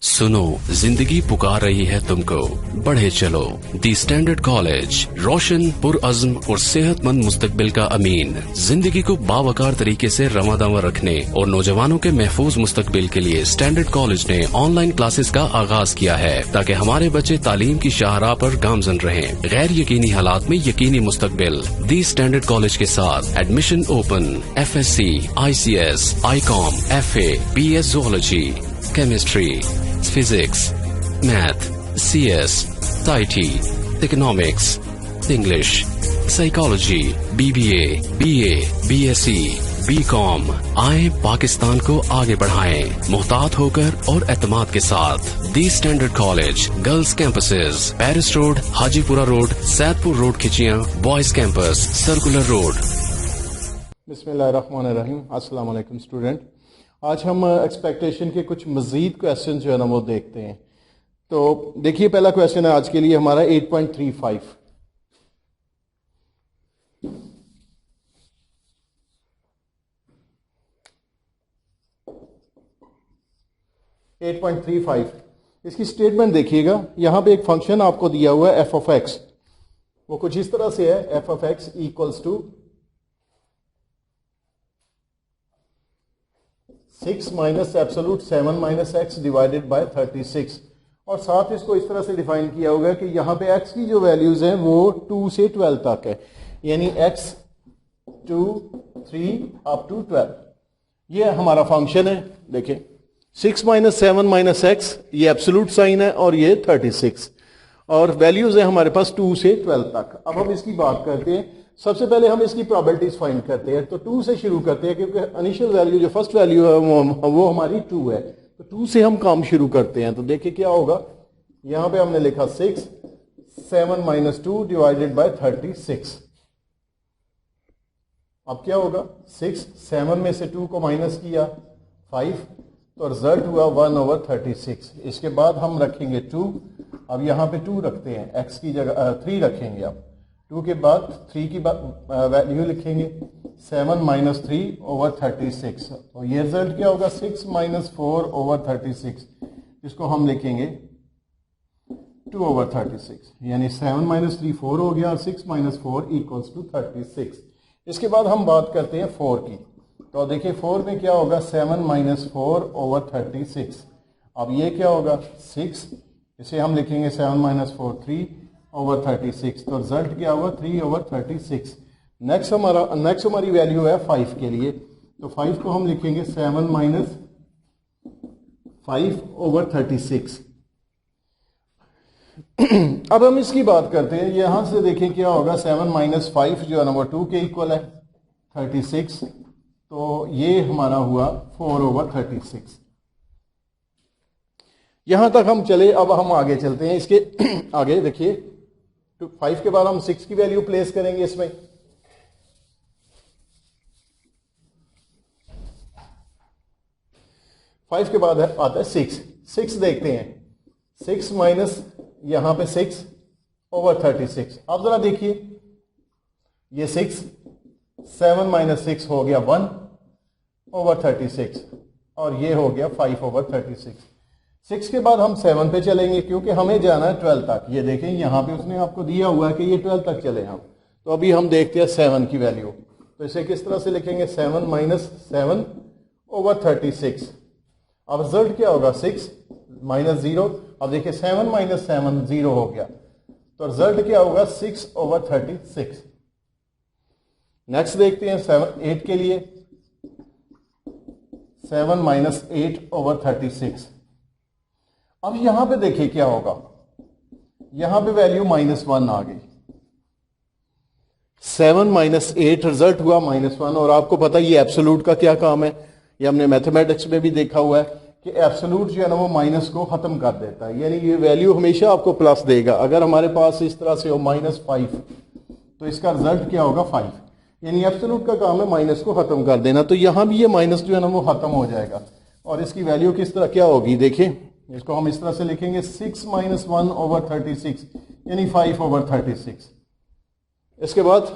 सुनो, जिंदगी पुकार रही है तुमको, बढ़े चलो। दी स्टैंडर्ड कॉलेज, रोशन, पुरअज़्म और सेहतमंद मुस्तकबिल का अमीन। जिंदगी को बावकार तरीके से रवादावा रखने और नौजवानों के महफूज मुस्तकबिल के लिए स्टैंडर्ड कॉलेज ने ऑनलाइन क्लासेस का आगाज किया है, ताकि हमारे बच्चे तालीम की शाहराह पर गामजन रहें। गैर यकीनी हालात में यकीनी मुस्तकबिल। दी स्टैंडर्ड कॉलेज के साथ admission open. FSC, ICS, ICOM, FA, BS Zoology, Chemistry, Physics, Math, CS, IT, Economics, English, Psychology, BBA, BA, BSc, BCom। आए पाकिस्तान को आगे बढ़ाएं, मुहतात होकर और एतमाद के साथ। The standard college, girls campuses, Paris road, Hajipura road, Saidpur road Khichiyan, boys campus, circular road. बिस्मिल्लाहिर्रहमानिर्रहीम। अस्सलाम वालेकुम स्टूडेंट। आज हम एक्सपेक्टेशन के कुछ मजीद क्वेश्चन जो है ना वो देखते हैं। तो देखिए, पहला क्वेश्चन है आज के लिए हमारा 8.35। इसकी स्टेटमेंट देखिएगा। यहां पे एक फंक्शन आपको दिया हुआ है f(x), वो कुछ इस तरह से है, f(x) equals to 6 minus absolute 7 minus x divided by 36। और साथ इसको इस तरह से डिफाइन किया होगा कि यहां पे x की जो वैल्यूज हैं वो 2 से 12 तक है, यानी x 2 3 अप टू 12। ये हमारा फंक्शन है। देखिए, 6 माइनस 7 माइनस एक्स, ये एब्सोलूट साइन है, और ये 36, और वैल्यूज है हमारे पास 2 से 12 तक। अब हम इसकी बात करते हैं। सबसे पहले हम इसकी प्रोबेबिलिटीज फाइंड करते हैं। तो 2 से शुरू करते हैं, क्योंकि इनिशियल वैल्यू जो फर्स्ट वैल्यू है वो हमारी 2 है। तो 2 से हम काम शुरू करते हैं। तो देखिए क्या होगा। यहां पे हमने लिखा 6 7 माइनस 2 डिवाइडेड बाय 36। अब क्या होगा, 6 7 में से 2 को माइनस किया 5, तो रिजल्ट हुआ 1/36। इसके बाद हम रखेंगे 2। अब यहां पे 2 रखते हैं, x की जगह 3 रखेंगे। अब 2 के बाद 3 की वैल्यू लिखेंगे, 7 माइनस 3/36। तो ये रिजल्ट क्या होगा, 6 माइनस 4/36। इसको हम लिखेंगे 2/36, यानी 7 माइनस 3 4 हो गया, और 6 माइनस 4 इक्वल्स टू 36। इसके बाद हम बात करते हैं 4 की। तो देखिए 4 में क्या होगा, 7 माइनस 4/36। अब ये क्या होगा, 6, इसे हम लिखेंगे 7 माइनस 4 3/36। तो रिजल्ट क्या होगा, 3/36। नेक्स्ट हमारी वैल्यू है 5 के लिए। तो 5 को हम लिखेंगे 7 माइनस 5/36। अब हम इसकी बात करते हैं। यहां से देखें क्या होगा, 7 माइनस 5 जो है ना वो 2 के इक्वल है, 36। तो ये हमारा हुआ 4/36। यहां तक हम चले। अब हम आगे चलते हैं। इसके आगे देखिए, 5 के बाद हम 6 की वैल्यू प्लेस करेंगे इसमें। फाइव के बाद आता है 6 देखते हैं। 6 माइनस यहां पे 6/36। अब जरा देखिए, ये 6 7 माइनस 6 हो गया 1/36, और ये हो गया 5/36। 6 के बाद हम 7 पे चलेंगे, क्योंकि हमें जाना है 12 तक। ये देखें यहां पे उसने आपको दिया हुआ है कि ये 12 तक चले हम। तो अभी हम देखते हैं 7 की वैल्यू। तो इसे किस तरह से लिखेंगे, 7 माइनस 7/36। अब रिजल्ट क्या होगा, 6 माइनस 0। अब देखिए 7 माइनस 7 0 हो गया। तो रिजल्ट क्या होगा, 6/36। नेक्स्ट देखते हैं 8 के लिए। 7 माइनस 8/36। अब यहां पे देखिए क्या होगा, यहां पे वैल्यू -1 आ गई। 7 माइनस 8, रिजल्ट हुआ -1। और आपको पता है ये एब्सोलूट का क्या काम है, ये हमने मैथमेटिक्स में भी देखा हुआ है कि एब्सोलूट जो है ना वो माइनस को खत्म कर देता है, यानी ये वैल्यू हमेशा आपको प्लस देगा। अगर हमारे पास इस तरह से हो -5, तो इसका रिजल्ट क्या होगा, 5। यानी एब्सोलूट का काम है माइनस को खत्म कर देना। तो यहां भी ये माइनस जो है ना वो खत्म हो जाएगा, और इसकी वैल्यू किस तरह क्या होगी, देखिए इसको हम इस तरह से लिखेंगे, 6 माइनस 1/36, यानी 5/36। इसके बाद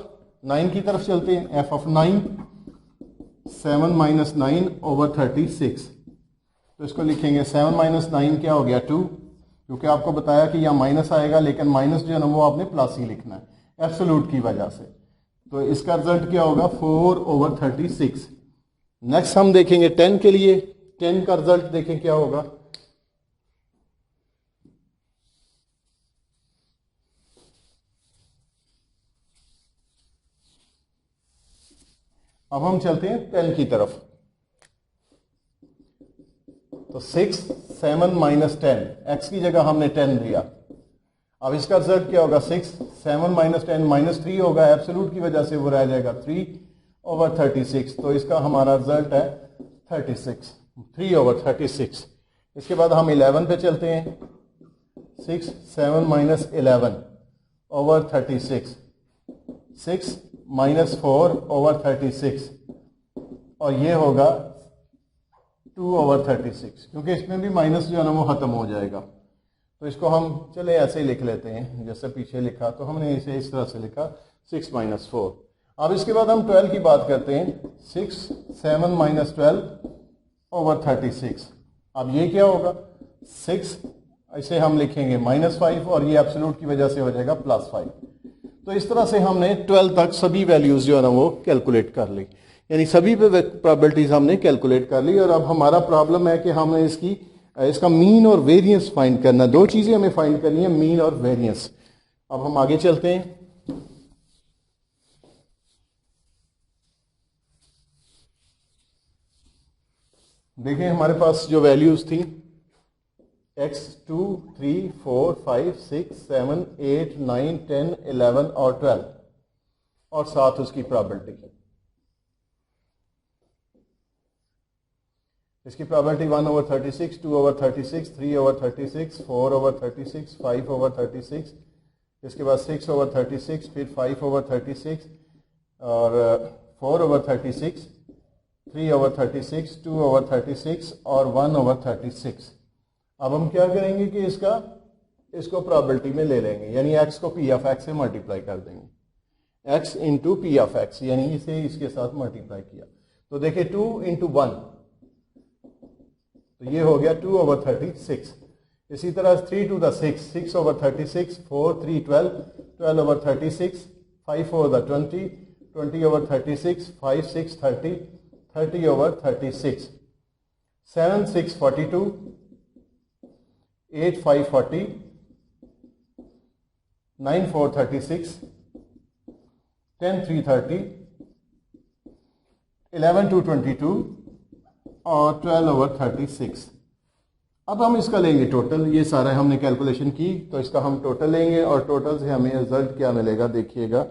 9 की तरफ चलते हैं। f(9) 7 minus 9/36। तो इसको लिखेंगे 7 माइनस 9 क्या हो गया 2, क्योंकि आपको बताया कि यहाँ माइनस आएगा, लेकिन माइनस जो है ना वो आपने प्लस ही लिखना है एब्सोल्यूट की वजह से। तो इसका रिजल्ट क्या होगा 4/36। नेक्स्ट हम देखेंगे 10 के लिए। 10 का रिजल्ट देखें क्या होगा। अब हम चलते हैं 10 की तरफ। तो 6 7 माइनस 10, एक्स की जगह हमने 10 दिया। अब इसका रिजल्ट क्या होगा 6 7 माइनस 10 माइनस 3 होगा, एब्सोल्यूट की वजह से वो रह जाएगा 3/36। तो इसका हमारा रिजल्ट है 36, 3/36। इसके बाद हम 11 पे चलते हैं। 6 7 माइनस 11/36, 6 माइनस 4/36, और ये होगा 2/36, क्योंकि इसमें भी माइनस जो है ना वो खत्म हो जाएगा। तो इसको हम चले ऐसे ही लिख लेते हैं जैसे पीछे लिखा, तो हमने इसे इस तरह से लिखा 6 माइनस 4। अब इसके बाद हम 12 की बात करते हैं। 6 7 माइनस 12/36। अब ये क्या होगा 6, इसे हम लिखेंगे -5, और ये एब्सोल्यूट की वजह से हो जाएगा +5। तो इस तरह से हमने 12 तक सभी वैल्यूज जो है ना वो कैलकुलेट कर ली, यानी सभी पे प्रोबेबिलिटीज हमने कैलकुलेट कर ली। और अब हमारा प्रॉब्लम है कि हमें इसका मीन और वेरिएंस फाइंड करना। दो चीजें हमें फाइंड करनी है, मीन और वेरिएंस। अब हम आगे चलते हैं। देखें हमारे पास जो वैल्यूज थी x 2 3 4 5 6 7 8 9 10 11 और 12, और साथ उसकी प्रोबेबिलिटी। इसकी प्रोबेबिलिटी 1/36, 2/36, 3/36, 4/36, 5/36, इसके बाद 6/36, फिर 5/36, और 4/36, 3/36, 2/36 और 1/36। अब हम क्या करेंगे कि इसको प्रोबेबिलिटी में ले लेंगे, यानी x को p ऑफ x से मल्टीप्लाई कर देंगे। x into P of x, यानी इसे इसके साथ मल्टीप्लाई किया। तो देखिए 2 इंटू 1, तो ये हो गया 2/36। इसी तरह 3 to the 6, 6/36, 4 3 12, 12/36, 5 4 the 20, 20/36, 5 6 30, 30/36, 7 6 42, 8 5 40, 9 4 36, 10 3 30, 11 2 22 और 12/36। अब हम इसका लेंगे टोटल। ये सारा हमने कैलकुलेशन की, तो इसका हम टोटल लेंगे, और टोटल से हमें रिजल्ट क्या मिलेगा देखिएगा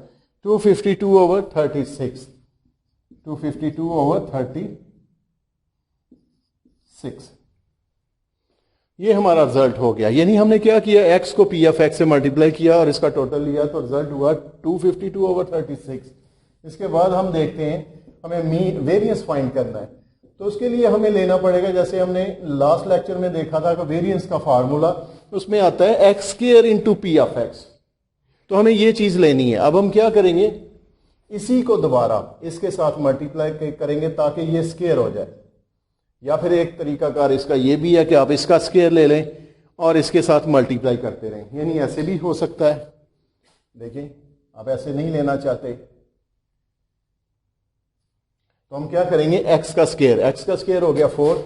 252/36, 252/36। ये हमारा रिजल्ट हो गया। यानी हमने क्या किया, x को p ऑफ x से मल्टीप्लाई किया और इसका टोटल लिया, तो रिजल्ट हुआ 252/36। इसके बाद हम देखते हैं हमें वेरिएंस फाइंड करना है। तो उसके लिए हमें लेना पड़ेगा, जैसे हमने लास्ट लेक्चर में देखा था कि वेरिएंस का फार्मूला उसमें आता है x² into P of x। तो हमें ये चीज लेनी है। अब हम क्या करेंगे, इसी को दोबारा इसके साथ मल्टीप्लाई करेंगे ताकि ये स्केयर हो जाए। या फिर एक तरीकाकार इसका ये भी है कि आप इसका स्केयर ले लें और इसके साथ मल्टीप्लाई करते रहें, यानी ऐसे भी हो सकता है। देखिए आप ऐसे नहीं लेना चाहते, तो हम क्या करेंगे, x का स्केयर हो गया 4,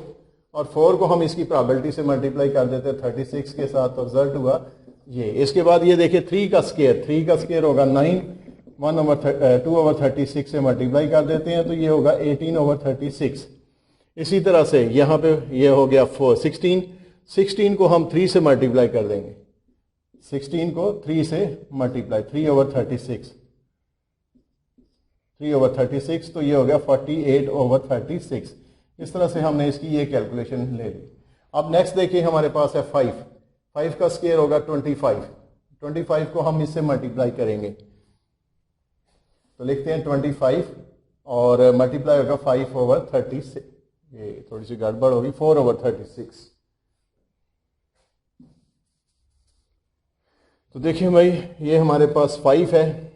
और 4 को हम इसकी प्रोबेबिलिटी से मल्टीप्लाई कर देते हैं 36 के साथ, तो रिजल्ट हुआ ये। इसके बाद ये देखिए 3 का स्केयर होगा 9, 2/36 से मल्टीप्लाई कर देते हैं, तो ये होगा 18/36। इसी तरह से यहाँ पे ये हो गया 16 को हम 3 से मल्टीप्लाई कर देंगे, 16 को 3 से मल्टीप्लाई 3/36, तो ये हो गया 48/36। इस तरह से हमने इसकी ये कैलकुलेशन ले ली। अब नेक्स्ट देखिए हमारे पास है 5 का स्केयर होगा 25 को हम इससे मल्टीप्लाई करेंगे, तो लिखते हैं 25 और मल्टीप्लाई होगा 5/36, ये थोड़ी सी गड़बड़ होगी, 4/36। तो देखिए भाई ये हमारे पास 5 है,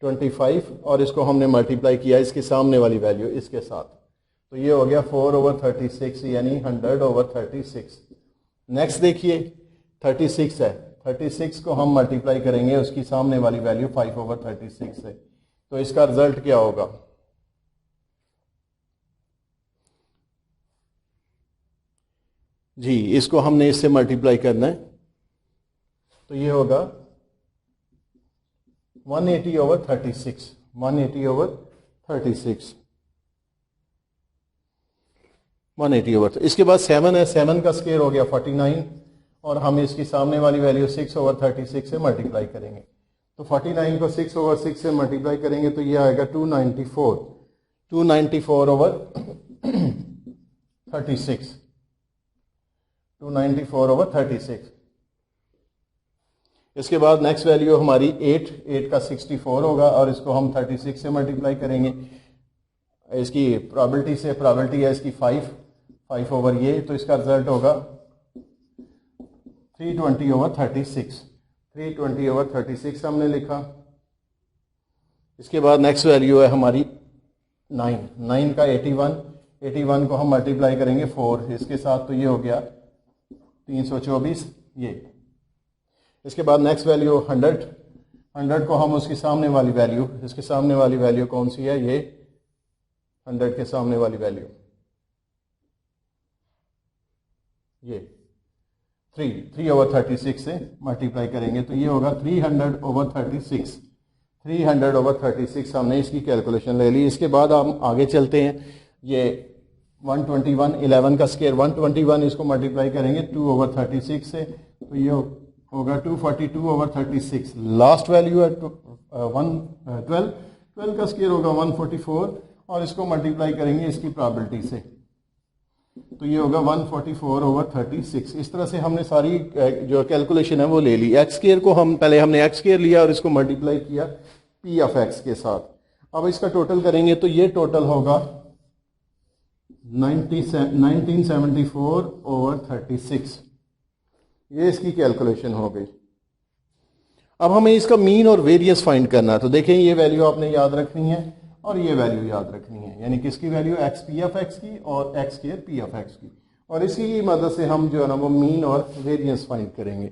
25, और इसको हमने मल्टीप्लाई किया इसके सामने वाली वैल्यू इसके साथ, तो ये हो गया 4/36 यानी 100/36। नेक्स्ट देखिए 36 है, 36 को हम मल्टीप्लाई करेंगे उसकी सामने वाली वैल्यू 5/36 से, तो इसका रिजल्ट क्या होगा? जी इसको हमने इससे मल्टीप्लाई करना है, तो ये होगा 180/36, 180/36, 180/। इसके बाद 7 है, 7 का स्क्वायर हो गया 49 और हम इसकी सामने वाली वैल्यू 6/36 से मल्टीप्लाई करेंगे, तो 49 को 6/6 से मल्टीप्लाई करेंगे तो ये आएगा 294, 294/36, 294/36। इसके बाद नेक्स्ट वैल्यू हमारी 8 का 64 होगा और इसको हम 36 से मल्टीप्लाई करेंगे, इसकी प्रोबेबिलिटी से, प्रोबेबिलिटी है इसकी 5 ओवर ये, तो इसका रिजल्ट होगा 320/36, 320/36 हमने लिखा। इसके बाद नेक्स्ट वैल्यू है हमारी 9 का 81 को हम मल्टीप्लाई करेंगे 4 इसके साथ, तो ये हो गया 324 ये। इसके बाद नेक्स्ट वैल्यू 100 को हम उसकी सामने वाली वैल्यू, इसके सामने वाली वैल्यू कौन सी है? ये 100 के सामने वाली वैल्यू ये 3/36 से मल्टीप्लाई करेंगे तो ये होगा 300/36, 300/36 हमने इसकी कैलकुलेशन ले ली। इसके बाद हम आगे चलते हैं, ये 121, 11 का स्क्वायर 121, इसको मल्टीप्लाई करेंगे 2/36 से, तो ये होगा 242/36। लास्ट वैल्यू है 12 का स्क्वायर होगा 144 और इसको मल्टीप्लाई करेंगे इसकी प्रोबेबिलिटी से, तो ये होगा 144/36। इस तरह से हमने सारी जो कैलकुलेशन है वो ले ली। एक्स स्क्वायर को हमने एक्स स्क्वायर लिया और इसको मल्टीप्लाई किया पी ऑफ एक्स के साथ। अब इसका टोटल करेंगे तो ये टोटल होगा 1974/36, ये इसकी कैलकुलेशन हो गई। अब हमें इसका मीन और वेरियंस फाइंड करना है, तो देखें ये वैल्यू आपने याद रखनी है और ये वैल्यू याद रखनी है, यानी किसकी value? X p of x की और x square p of x की, और इसी की मदद से हम जो है ना वो मीन और वेरियंस फाइंड करेंगे।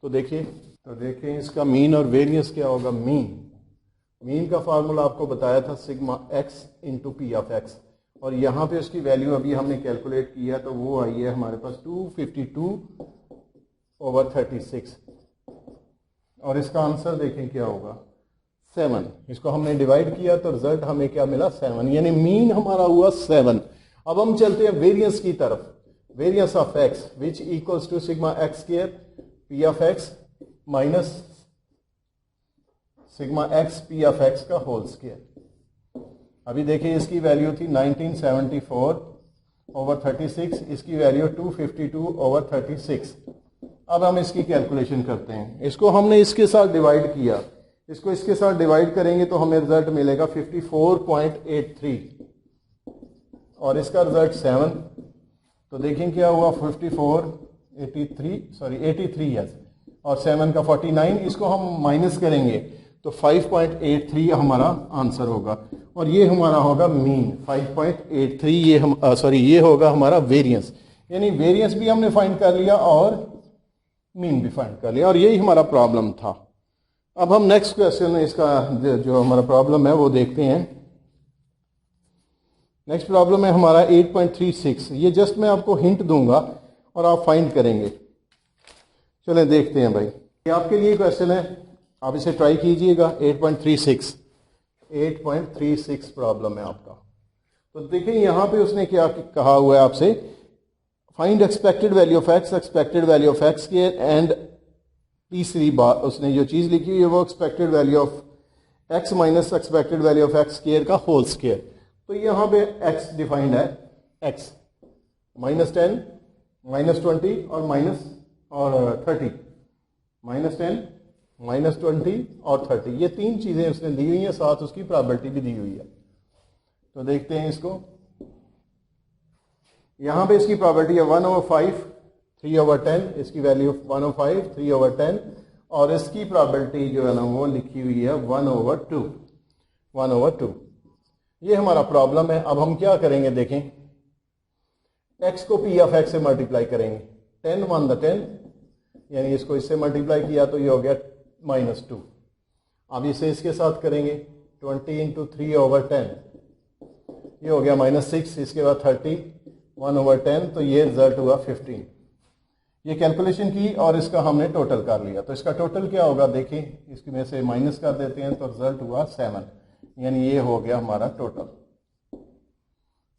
तो देखिए इसका मीन और वेरियंस क्या होगा? मीन का फार्मूला आपको बताया था sigma x into P of x, और यहाँ पे उसकी वैल्यू अभी हमने कैलकुलेट किया तो वो आई है हमारे पास 252/36, और इसका आंसर देखें क्या होगा? 7। इसको हमने डिवाइड किया तो रिजल्ट हमें क्या मिला? 7, यानी मीन हमारा हुआ 7। अब हम चलते हैं वेरियंस की तरफ। Variance of x which equals to sigma x square p of x minus sigma x p of x का होल स्क्वायर। अभी देखिए इसकी वैल्यू थी 1974/36, इसकी वैल्यू 252/36। अब हम इसकी कैलकुलेशन करते हैं। इसको हमने इसके साथ डिवाइड किया, इसको इसके साथ डिवाइड करेंगे तो हमें रिजल्ट मिलेगा 54.83 और इसका रिजल्ट 7। तो देखें क्या हुआ? 83 है और 7 का 49, इसको हम माइनस करेंगे तो 5.83 हमारा आंसर होगा, और ये हमारा होगा मीन 5.83। ये होगा हमारा वेरियंस, यानी वेरियंस भी हमने फाइंड कर लिया और मीन भी फाइंड कर लिया, और यही हमारा प्रॉब्लम था। अब हम नेक्स्ट क्वेश्चन इसका जो हमारा प्रॉब्लम है वो देखते हैं। नेक्स्ट प्रॉब्लम है हमारा 8.36। ये जस्ट मैं आपको हिंट दूंगा और आप फाइंड करेंगे। चलें देखते हैं भाई, ये आपके लिए क्वेश्चन है, आप इसे ट्राई कीजिएगा। 8.36 प्रॉब्लम है आपका। तो देखिए यहां पे उसने क्या कहा हुआ है आपसे, find expected value of x, expected value of x square, and तीसरी बात उसने जो चीज लिखी है वो expected value of x minus expected value of x square का होल स्क्वायर। तो यहां पे एक्स डिफाइंड है, एक्स -10, -20 और -30, -10, -20 और 30, ये तीन चीजें उसने दी हुई हैं, साथ उसकी प्रोबेबिलिटी भी दी हुई है। तो देखते हैं इसको। यहां पे इसकी प्रोबेबिलिटी है 1/5, 3/10, इसकी वैल्यू 1/5, 3/10, और इसकी प्रोबेबिलिटी जो है ना वो लिखी हुई है 1/2। ये हमारा प्रॉब्लम है। अब हम क्या करेंगे देखें, एक्स को पी ऑफ एक्स से मल्टीप्लाई करेंगे, 10 1 द 10, यानी इसको इससे मल्टीप्लाई किया तो ये हो गया -2। अब इसे इसके साथ करेंगे 20 इंटू 3/10, ये हो गया -6, इसके बाद 30 1/10, तो ये रिजल्ट हुआ 15। ये कैलकुलेशन की और इसका हमने टोटल कर लिया, तो इसका टोटल क्या होगा देखें, इसकी में से माइनस कर देते हैं तो रिजल्ट हुआ 7, यानी ये हो गया हमारा टोटल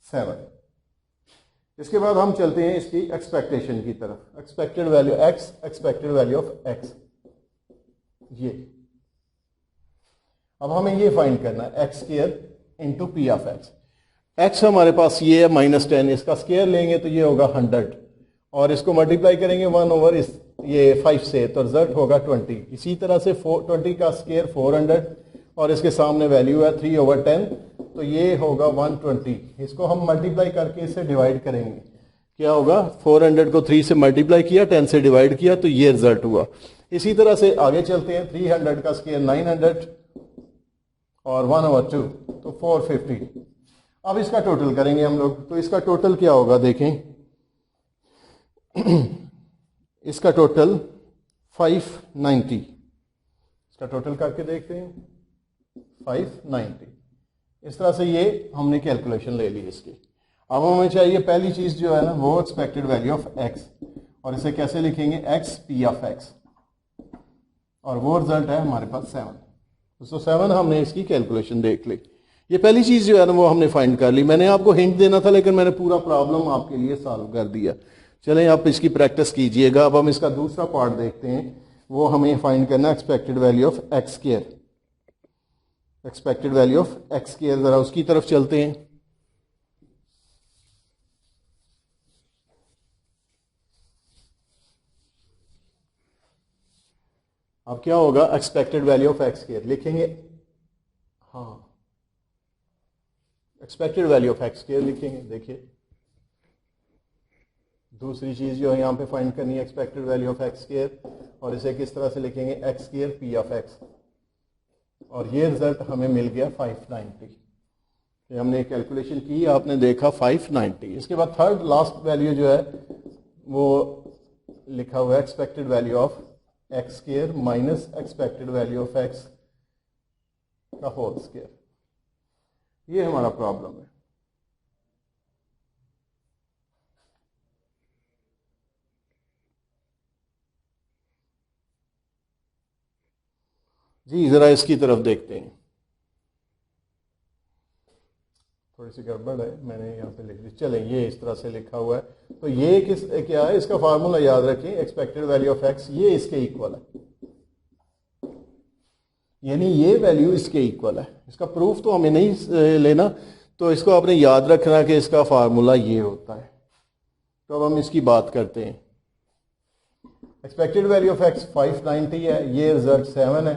7। इसके बाद हम चलते हैं इसकी एक्सपेक्टेशन की तरफ, expected value x, expected value of x. ये अब हमें ये फाइंड करना है x square into P of x. X हमारे पास ये है -10, इसका स्क्वायर लेंगे तो ये होगा 100 और इसको मल्टीप्लाई करेंगे 1/5 से तो रिजल्ट होगा 20। इसी तरह से 20 का स्क्वायर 400 और इसके सामने वैल्यू है 3/10, तो ये होगा 120। इसको हम मल्टीप्लाई करके इसे डिवाइड करेंगे, क्या होगा 400 को 3 से मल्टीप्लाई किया, 10 से डिवाइड किया, तो ये रिजल्ट हुआ। इसी तरह से आगे चलते हैं, 300 का स्क्वायर 900 और 1/2 तो 450। अब इसका टोटल करेंगे हम लोग, तो इसका टोटल क्या होगा देखें, इसका टोटल 590, इसका टोटल करके देखते हैं 590। इस तरह से ये हमने कैलकुलेशन ले ली इसकी। अब हमें चाहिए पहली चीज जो है ना वो एक्सपेक्टेड वैल्यू ऑफ एक्स, और इसे कैसे लिखेंगे, एक्स पी ऑफ एक्स, और वो रिजल्ट है हमारे पास 7। तो 7 हमने इसकी कैलकुलेशन देख ली। ये पहली चीज जो है ना वो हमने फाइंड कर ली। मैंने आपको हिंट देना था लेकिन मैंने पूरा प्रॉब्लम आपके लिए सॉल्व कर दिया। चलें आप इसकी प्रैक्टिस कीजिएगा। अब हम इसका दूसरा पार्ट देखते हैं, वो हमें फाइंड करना expected value of x square. Expected value of x square, जरा उसकी तरफ चलते हैं। अब क्या होगा, expected value of x square लिखेंगे, हाँ expected value of x square लिखेंगे। देखिए दूसरी चीज जो है यहां पे फाइंड करनी है expected value of x square, और इसे किस तरह से लिखेंगे, x square p of x, और ये रिजल्ट हमें मिल गया 590। ये हमने कैलकुलेशन की, आपने देखा 590। इसके बाद थर्ड लास्ट वैल्यू जो है वो लिखा हुआ है expected value of x square minus expected value of x का होल स्क्वायर। ये हमारा प्रॉब्लम है। जी जरा इसकी तरफ देखते हैं, थोड़ी सी गड़बड़ है, मैंने यहाँ पे लिख दी। चलें ये इस तरह से लिखा हुआ है, तो ये क्या है, इसका फार्मूला याद रखें, एक्सपेक्टेड वैल्यू ऑफ एक्स ये इसके इक्वल है, यानी ये वैल्यू इसके इक्वल है। इसका प्रूफ तो हमें नहीं लेना, तो इसको आपने याद रखना कि इसका फार्मूला ये होता है। तो अब हम इसकी बात करते हैं। एक्सपेक्टेड वैल्यू ऑफ एक्स 590 है, ये रिजल्ट 7 है,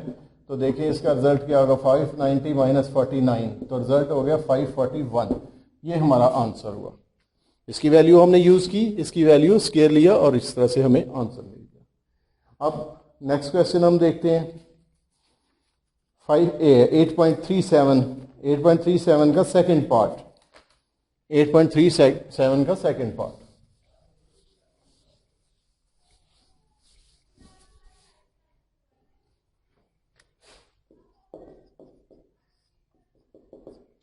तो देखिए इसका रिजल्ट क्या होगा, 590 माइनस 49, तो रिजल्ट हो गया 541। ये हमारा आंसर हुआ। इसकी वैल्यू हमने यूज की, इसकी वैल्यू स्क्वायर लिया और इस तरह से हमें आंसर मिल गया। अब नेक्स्ट क्वेश्चन हम देखते हैं 8.37 का सेकंड पार्ट। 8.37 का सेकंड पार्ट।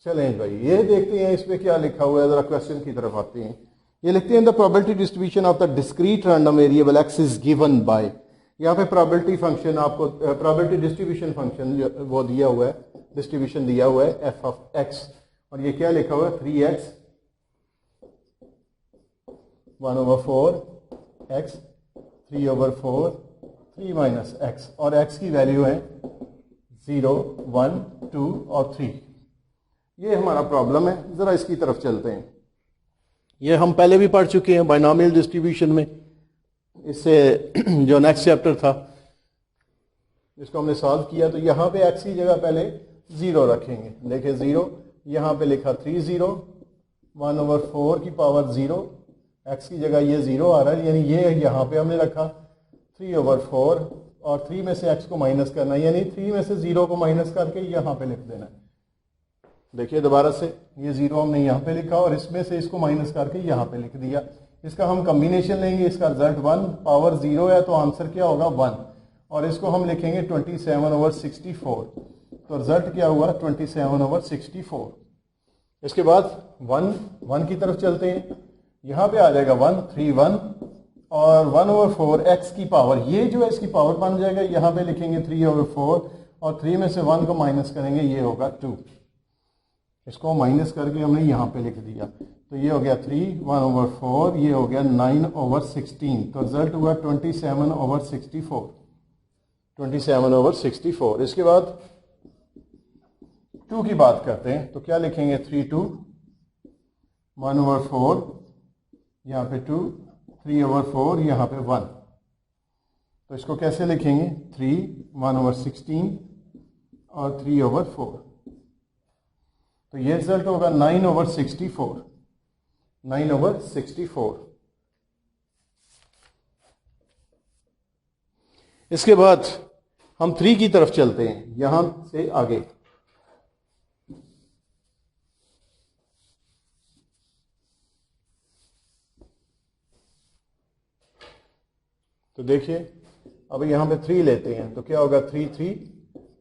चलें भाई ये देखते हैं इसमें क्या लिखा हुआ है, जरा क्वेश्चन की तरफ आते हैं। ये लिखते हैं the probability distribution of the discrete random variable x is given by. यहाँ पे प्रोबेबिलिटी फंक्शन आपको, प्रोबेबिलिटी डिस्ट्रीब्यूशन फंक्शन वो दिया हुआ है, डिस्ट्रीब्यूशन दिया हुआ है एफ ऑफ एक्स, और ये क्या लिखा हुआ है 3x 1/4 x 3/4 3 माइनस एक्स, और x की वैल्यू है 0 1 2 और 3। ये हमारा प्रॉब्लम है। जरा इसकी तरफ चलते हैं। ये हम पहले भी पढ़ चुके हैं बाइनोमियल डिस्ट्रीब्यूशन में, इससे जो नेक्स्ट चैप्टर था इसको हमने सॉल्व किया। तो यहाँ पे x की जगह पहले 0 रखेंगे। देखिए 0 यहाँ पे लिखा 3 0 1/4 की पावर 0, x की जगह ये 0 आ रहा है, यानी ये यहाँ पे हमने रखा 3/4, और 3 में से x को माइनस करना है, यानी 3 में से 0 को माइनस करके यहाँ पे लिख देना है। देखिए दोबारा से, ये 0 हमने यहाँ पे लिखा और इसमें से इसको माइनस करके यहाँ पे लिख दिया। इसका हम कम्बिनेशन लेंगे, इसका रिजल्ट 1 पावर 0 है तो आंसर क्या होगा 1, और इसको हम लिखेंगे 27/64, तो रिजल्ट क्या हुआ 27/64। इसके बाद 1 की तरफ चलते हैं, यहाँ पे आ जाएगा 1 3 1 और 1/4 x की पावर, ये जो है इसकी पावर बन जाएगा, यहाँ पे लिखेंगे 3/4 और 3 में से 1 को माइनस करेंगे, ये होगा 2, इसको माइनस करके हमने यहाँ पे लिख दिया, तो ये हो गया 3 1/4, ये हो गया 9/16, तो रिजल्ट हुआ 27/64, 27/64। इसके बाद 2 की बात करते हैं, तो क्या लिखेंगे 3 2 1/4, यहाँ पे 2 3/4, यहाँ पे 1, तो इसको कैसे लिखेंगे 3 1/16 और 3/4, तो ये रिजल्ट होगा 9/64, 9/64। इसके बाद हम 3 की तरफ चलते हैं, यहां से आगे, तो देखिए अब यहां पे 3 लेते हैं, तो क्या होगा 3 3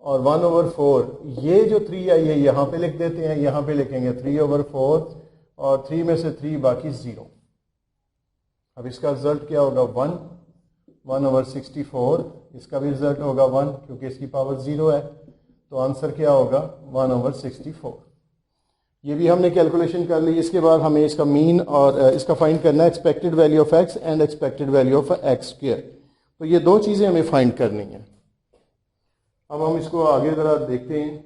और 1/4, ये जो 3 है ये यहां पे लिख देते हैं, यहां पे लिखेंगे 3/4 और 3 में से 3 बाकी 0। अब इसका रिजल्ट क्या होगा 1 1/64, इसका भी रिजल्ट होगा 1 क्योंकि इसकी पावर 0 है, तो आंसर क्या होगा 1/64। ये भी हमने कैलकुलेशन कर ली। इसके बाद हमें इसका मीन और इसका फाइंड करना है, expected value of x and expected value of x square, तो ये दो चीजें हमें फाइंड करनी है। अब हम इसको आगे जरा देखते हैं।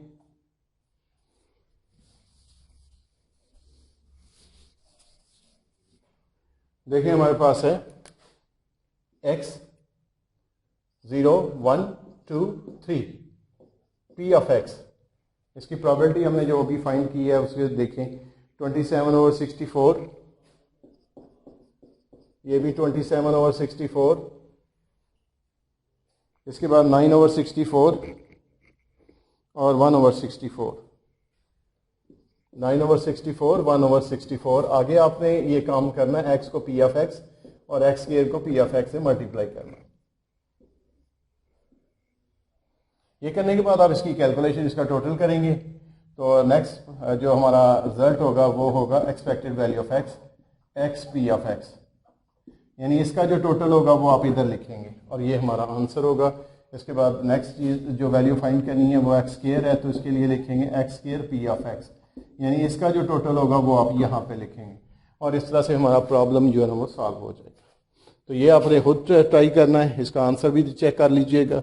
देखिए हमारे पास है x 0 1 2 3 p ऑफ x, इसकी प्रोबेबिलिटी हमने जो अभी फाइंड की है उसके देखें, 27/64, ये भी 27/64, इसके बाद 9/64 और 1/64, 9/64 1/64। आगे आपने ये काम करना है, x को p ऑफ x और x स्क्वायर को p ऑफ x से मल्टीप्लाई करना। ये करने के बाद आप इसकी कैलकुलेशन, इसका टोटल करेंगे, तो नेक्स्ट जो हमारा रिजल्ट होगा वो होगा expected value of x, x p of x, यानी इसका जो टोटल होगा वो आप इधर लिखेंगे और ये हमारा आंसर होगा। इसके बाद नेक्स्ट चीज जो वैल्यू फाइंड करनी है वो x स्क्वायर है, तो इसके लिए लिखेंगे x square p of x, यानी इसका जो टोटल होगा वो आप यहाँ पे लिखेंगे और इस तरह से हमारा प्रॉब्लम जो है ना वो सॉल्व हो जाएगा। तो ये आपने खुद ट्राई करना है, इसका आंसर भी चेक कर लीजिएगा।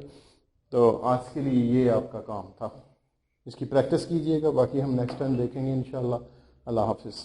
तो आज के लिए ये आपका काम था, इसकी प्रैक्टिस कीजिएगा, बाकी हम नेक्स्ट टाइम देखेंगे इंशाल्लाह। अल्लाह हाफिज़।